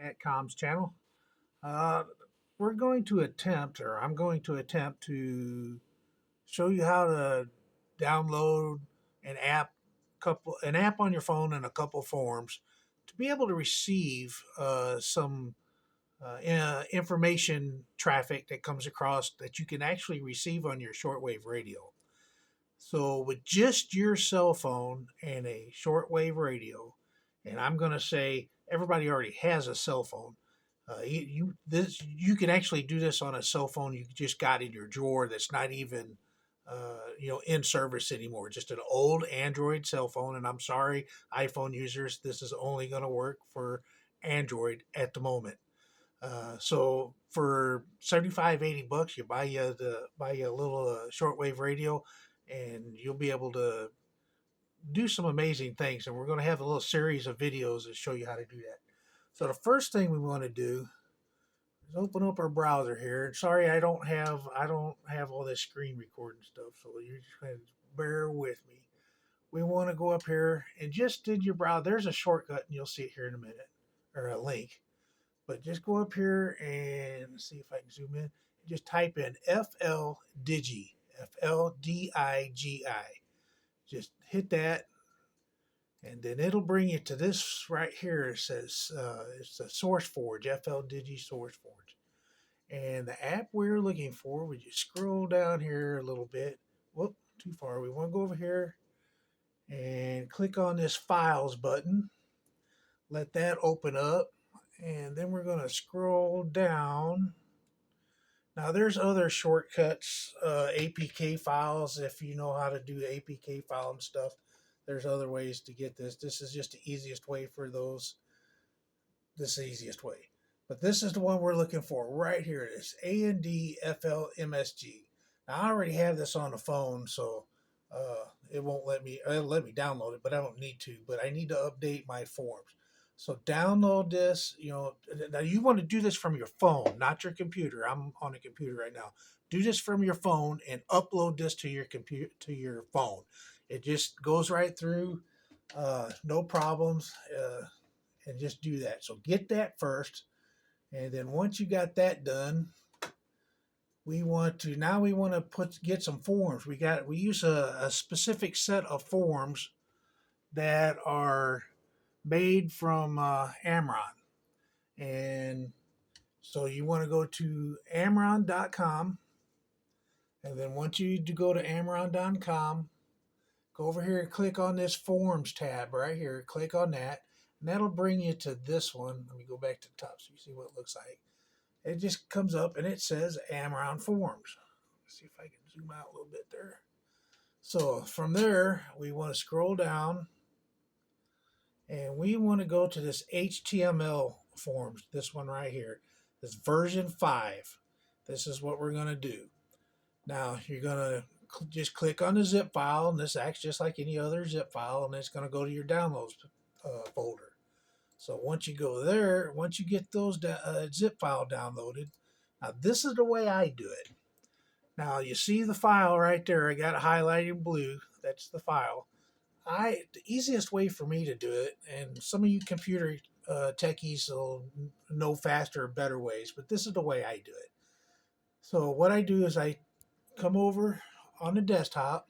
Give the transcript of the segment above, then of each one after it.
at Comms channel. Uh, we're going to attempt, or I'm going to attempt to show you how to download an app, an app on your phone and a couple forms to be able to receive some information traffic that comes across that you can actually receive on your shortwave radio. So with just your cell phone and a shortwave radio, and I'm going to say everybody already has a cell phone. You can actually do this on a cell phone you just got in your drawer that's not even in service anymore. Just an old Android cell phone. And I'm sorry, iPhone users, this is only going to work for Android at the moment. So for 75, $80, you buy you a little shortwave radio, and you'll be able to do some amazing things. And we're going to have a little series of videos that show you how to do that. So the first thing we want to do is open up our browser here. Sorry, I don't have all this screen recording stuff, so you just kind of bear with me. We want to go up here and just in your browser. There's a shortcut, and you'll see it here in a minute, or a link. But just go up here and see if I can zoom in. Just type in FLDigi, FLDigi. Just hit that, and then it'll bring you to this right here. It says it's a SourceForge, FLDigi SourceForge. And the app we're looking for, we just scroll down here a little bit. Whoop, too far. We want to go over here and click on this Files button. Let that open up. And then we're going to scroll down. Now there's other shortcuts, APK files. If you know how to do APK file and stuff, there's other ways to get this. This is just the easiest way for those. This is the easiest way. But this is the one we're looking for right here. It is Andflmsg. Now I already have this on the phone, so it won't let me. It'll let me download it, but I don't need to. But I need to update my forms. So download this. Now you want to do this from your phone, not your computer. I'm on a computer right now. Do this from your phone and upload this to your computer, to your phone. It just goes right through, no problems, and just do that. So get that first, and then once you got that done, we want to get some forms. We use a specific set of forms that are made from Amron. And so you want to go to amron.com. And then once you go to amron.com, go over here and click on this forms tab right here. Click on that. And that'll bring you to this one. Let me go back to the top so you see what it looks like. It just comes up and it says Amron Forms. Let's see if I can zoom out a little bit there. So from there, we want to scroll down. And we want to go to this HTML forms, this one right here, this version 5. This is what we're going to do. Now, you're going to just click on the zip file, and this acts just like any other zip file, and it's going to go to your downloads folder. So once you go there, once you get those zip file downloaded, now this is the way I do it. Now, you see the file right there. I got it highlighted in blue. That's the file. The easiest way for me to do it, and some of you computer techies will know faster or better ways, but this is the way I do it. So what I do is I come over on the desktop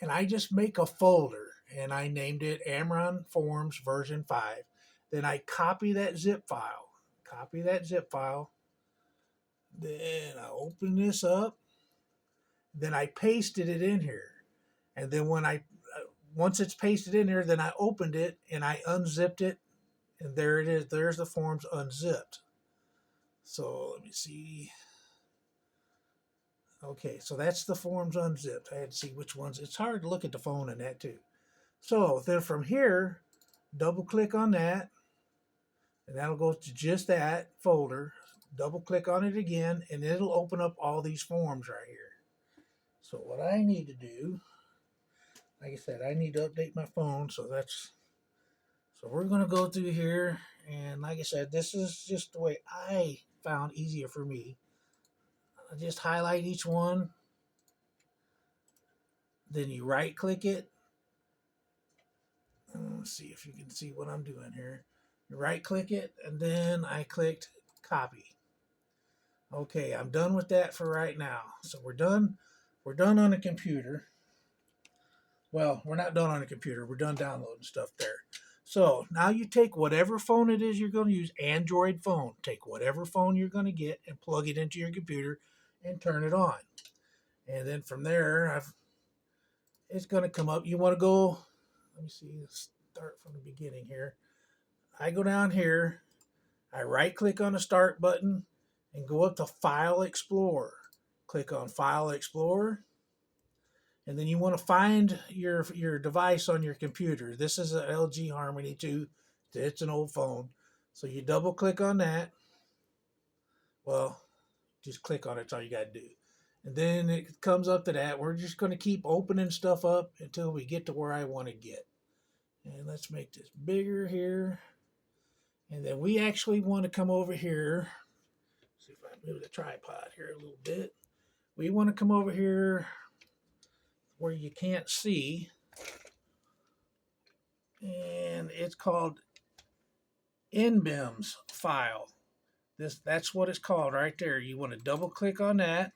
and I just make a folder, and I named it Amron Forms version 5. Then I copy that zip file. Then I open this up. Then I pasted it in here. And then once it's pasted in there, then I opened it and I unzipped it, and there it is. There's the forms unzipped. So let me see. Okay, so that's the forms unzipped. I had to see which ones. It's hard to look at the phone in that too. So then from here, double click on that, and that'll go to just that folder. Double click on it again, and it'll open up all these forms right here. So what I need to do, like I said, I need to update my phone, so we're going to go through here, and like I said, this is just the way I found easier for me. I just highlight each one, then you right click it. Let's see if you can see what I'm doing here. right click it, and then I clicked copy. Okay, I'm done with that for right now. So we're done. We're done on the computer. Well, we're not done on the computer. We're done downloading stuff there. So now you take whatever phone it is you're going to use, Android phone. Take whatever phone you're going to get and plug it into your computer and turn it on. And then from there, it's going to come up. You want to go, let me see, let's start from the beginning here. I go down here, I right click on the start button and go up to File Explorer. Click on File Explorer. And then you want to find your device on your computer. This is an LG Harmony 2. It's an old phone. So you double click on that. Well, just click on it. That's all you got to do. And then it comes up to that. We're just going to keep opening stuff up until we get to where I want to get. And let's make this bigger here. And then we actually want to come over here. See if I move the tripod here a little bit. We want to come over here where you can't see. And it's called Andflmsg file. That's what it's called right there. You want to double click on that.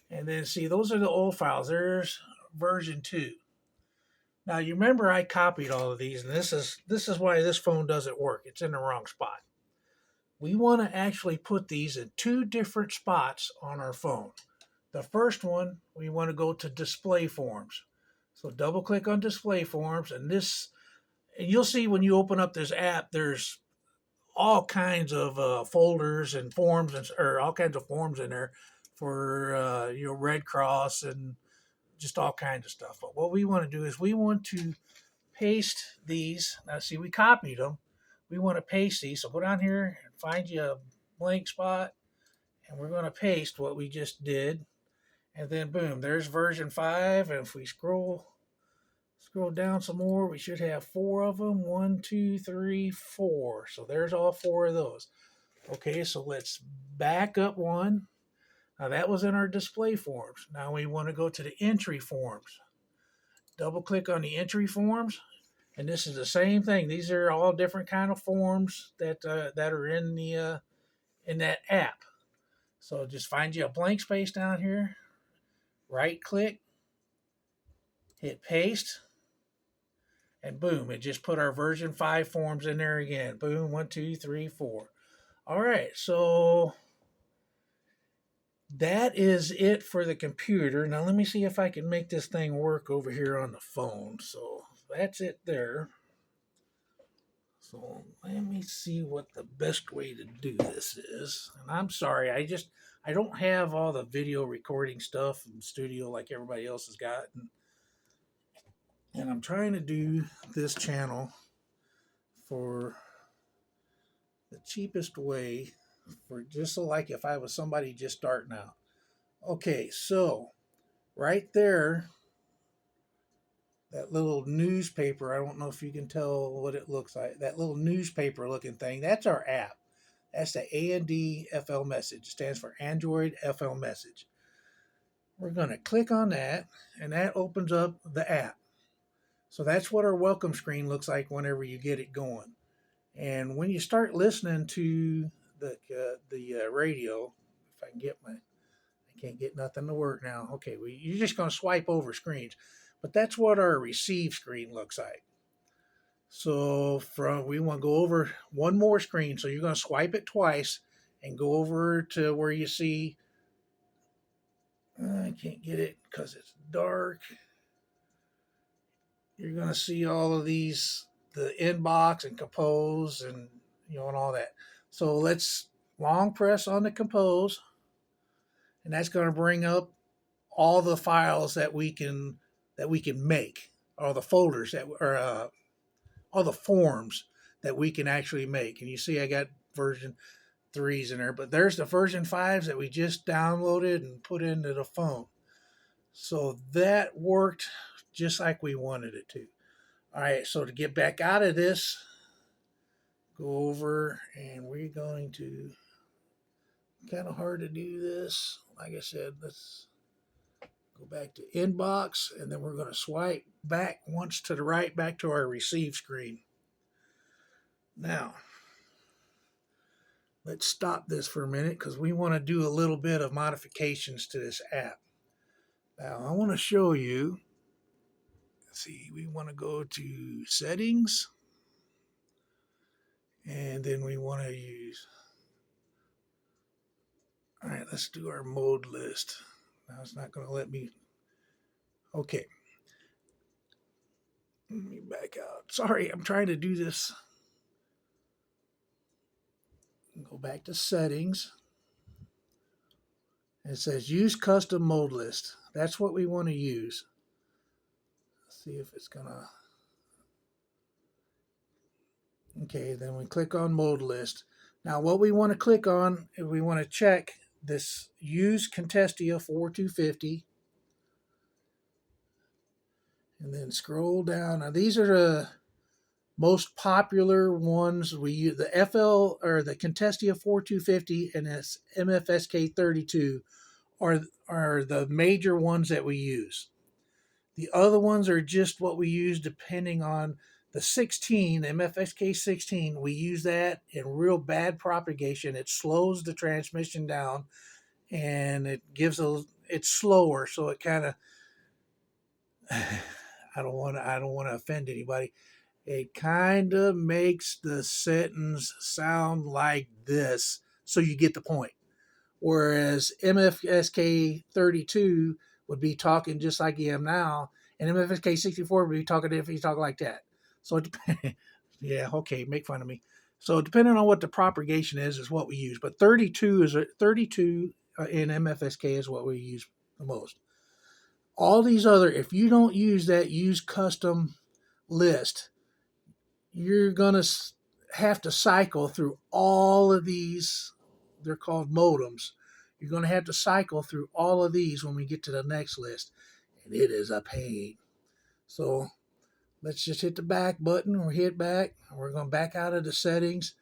And then see, those are the old files. There's version 2. Now you remember I copied all of these, and this is why this phone doesn't work. It's in the wrong spot. We want to actually put these in 2 different spots on our phone. The first one, we want to go to display forms. So double click on display forms, and you'll see when you open up this app, there's all kinds of folders and forms, or all kinds of forms in there for Red Cross and just all kinds of stuff. But what we want to do is we want to paste these. Now see, we copied them. We want to paste these. So go down here and find you a blank spot, and we're going to paste what we just did. And then boom, there's version 5. And if we scroll down some more, we should have 4 of them. 1, 2, 3, 4. So there's all 4 of those. Okay, so let's back up one. Now that was in our display forms. Now we want to go to the entry forms. Double click on the entry forms, and this is the same thing. These are all different kind of forms that are in that app. So just find you a blank space down here. Right click, hit paste. And boom, it just put our version 5 forms in there again. Boom, 1, 2, 3, 4. All right, so that is it for the computer. Now let me see if I can make this thing work over here on the phone. So that's it there. So let me see what the best way to do this is. And I'm sorry, I don't have all the video recording stuff in the studio like everybody else has got. And I'm trying to do this channel for the cheapest way, for just so like if I was somebody just starting out. Okay, so right there, that little newspaper, I don't know if you can tell what it looks like, that little newspaper looking thing, that's our app. That's the Andflmsg. It stands for Android FLMessage. We're going to click on that, and that opens up the app. So that's what our welcome screen looks like whenever you get it going. And when you start listening to the radio, if I can get I can't get nothing to work now. Okay, you're just going to swipe over screens. But that's what our receive screen looks like. So we want to go over one more screen. So you're going to swipe it twice and go over to where you see, I can't get it because it's dark. You're going to see all of these, the inbox and compose and and all that. So let's long press on the compose, and that's going to bring up all the files that we can make, all the folders that are all the forms that we can actually make. And you see I got version 3s in there, but there's the version 5s that we just downloaded and put into the phone. So that worked just like we wanted it to. All right, so to get back out of this, go over, and we're going to, kind of hard to do this. Like I said, let's go back to inbox, and then we're going to swipe back once to the right, back to our receive screen. Now, let's stop this for a minute because we want to do a little bit of modifications to this app. Now, I want to show you. Let's see, we want to go to settings, and then we want to use. All right, let's do our mode list. Now it's not going to let me. Okay. Let me back out. Sorry, I'm trying to do this. Go back to settings. It says use custom mode list. That's what we want to use. Let's see if it's gonna. Okay, then we click on mode list. Now what we want to click on is we want to check this use Contestia 4250. And then scroll down. Now these are the most popular ones we use. The FL or the Contestia 4250 and this MFSK 32 are the major ones that we use. The other ones are just what we use depending on the 16, MFSK 16. We use that in real bad propagation. It slows the transmission down and it's slower, so it kind of I don't want to offend anybody. It kind of makes the sentence sound like this, so you get the point. Whereas MFSK 32 would be talking just like I am now, and MFSK 64 would be talking if he's talking like that. So it depends. Yeah, okay, make fun of me. So depending on what the propagation is what we use. But 32 in MFSK is what we use the most. All these other, if you don't use that use custom list, you're going to have to cycle through all of these. They're called modems. You're going to have to cycle through all of these when we get to the next list. And it is a pain. So let's just hit the back button or hit back. We're going back out of the settings.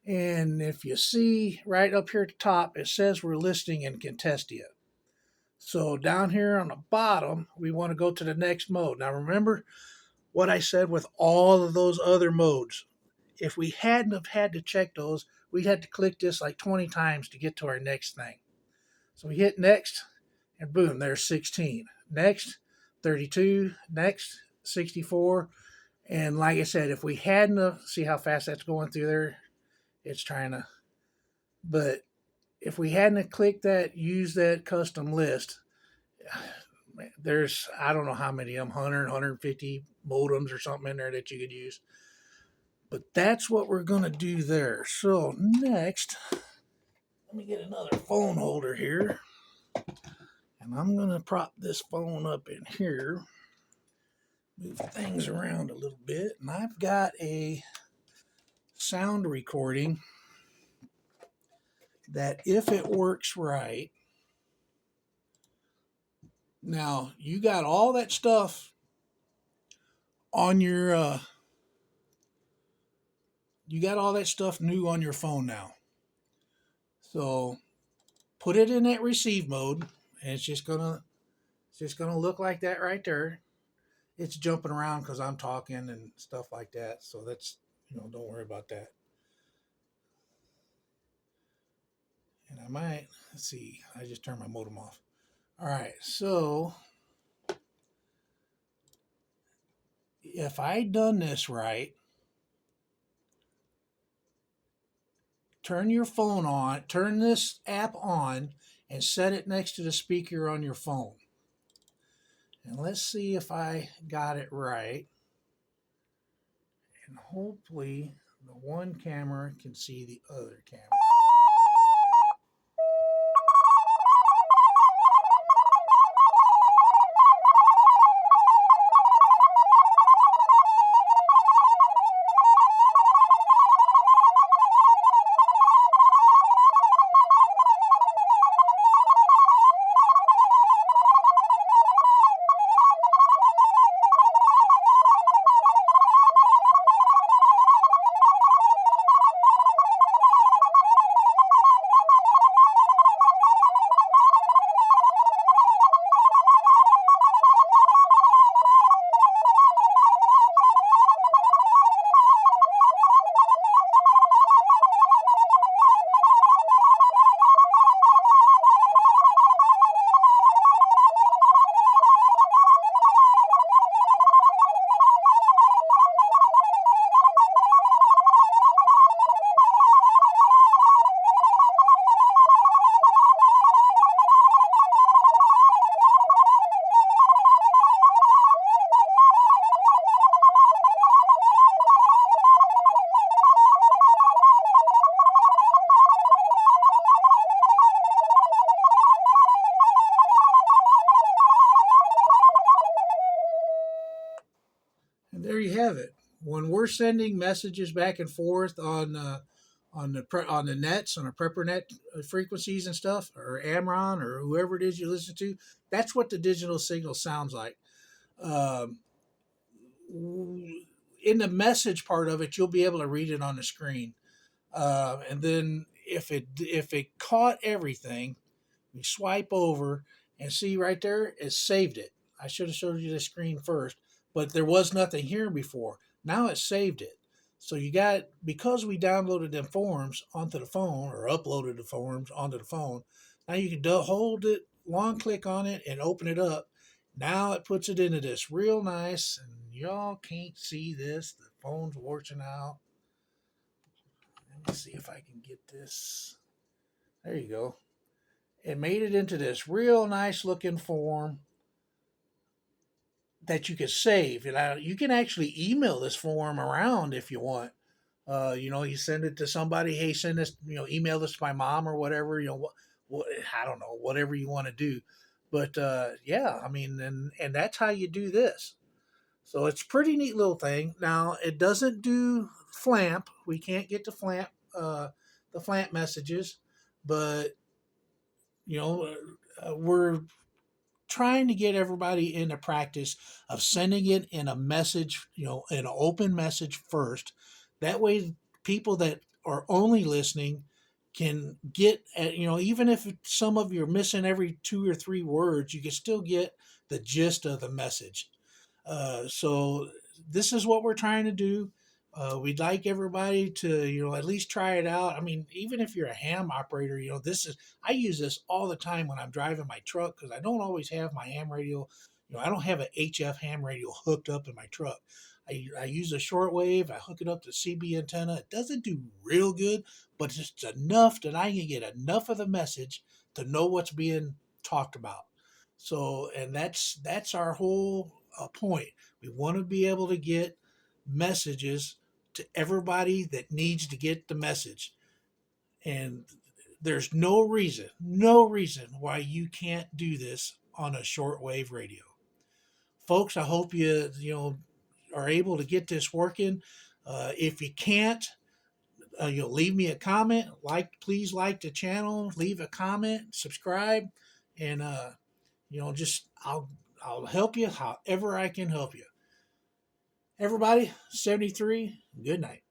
And if you see right up here at the top, it says we're listing in Contestia. So down here on the bottom, we want to go to the next mode. Now remember what I said with all of those other modes. If we hadn't have had to check those, we'd had to click this like 20 times to get to our next thing. So we hit next, and boom, there's 16. Next, 32. Next, 64. And like I said, if we hadn't have, see how fast that's going through there? It's trying to, but if we hadn't have clicked that, use that custom list, there's, I don't know how many of them, 100, 150 modems or something in there that you could use. But that's what we're going to do there. So next, let me get another phone holder here. And I'm going to prop this phone up in here. Move things around a little bit. And I've got a sound recording that if it works right. Now, you got all that stuff on your... you got all that stuff new on your phone now. So put it in that receive mode, and it's just gonna look like that right there. It's jumping around because I'm talking and stuff like that. So that's, don't worry about that. And I might, let's see, I just turned my modem off. All right, so if I'd done this right, turn your phone on, turn this app on, and set it next to the speaker on your phone. And let's see if I got it right. And hopefully the one camera can see the other camera. have it. When we're sending messages back and forth on the nets, on the PrepperNet frequencies and stuff, or Amron, or whoever it is you listen to, that's what the digital signal sounds like. Um, in the message part of it, you'll be able to read it on the screen, and then if it caught everything, we swipe over and see right there, it saved it. I should have showed you the screen first, but there was nothing here before. Now it saved it. So you got, because we downloaded them forms onto the phone, or uploaded the forms onto the phone, now you can hold it, long click on it, and open it up. Now it puts it into this real nice, and y'all can't see this. The phone's washing out. Let me see if I can get this. There you go. It made it into this real nice looking form that you could save. And you can actually email this form around if you want. You send it to somebody. Hey, send this. Email this to my mom or whatever. What I don't know, whatever you want to do. But yeah, I mean, and that's how you do this. So it's a pretty neat little thing. Now it doesn't do FLAMP. We can't get to FLAMP, the FLAMP messages, but you know, we're trying to get everybody into practice of sending it in a message, in an open message first. That way, people that are only listening can get at, even if some of you're missing every 2 or 3 words, you can still get the gist of the message. So this is what we're trying to do. We'd like everybody to, at least try it out. I mean, even if you're a ham operator, I use this all the time when I'm driving my truck, because I don't always have my ham radio. I don't have an HF ham radio hooked up in my truck. I use a shortwave. I hook it up to CB antenna. It doesn't do real good, but it's enough that I can get enough of the message to know what's being talked about. So, and that's our whole point. We want to be able to get messages to everybody that needs to get the message. And there's no reason why you can't do this on a shortwave radio. Folks, I hope you are able to get this working. If you can't, you'll leave me a comment. Please like the channel, leave a comment, subscribe, and just I'll help you however I can help you. Everybody, 73, good night.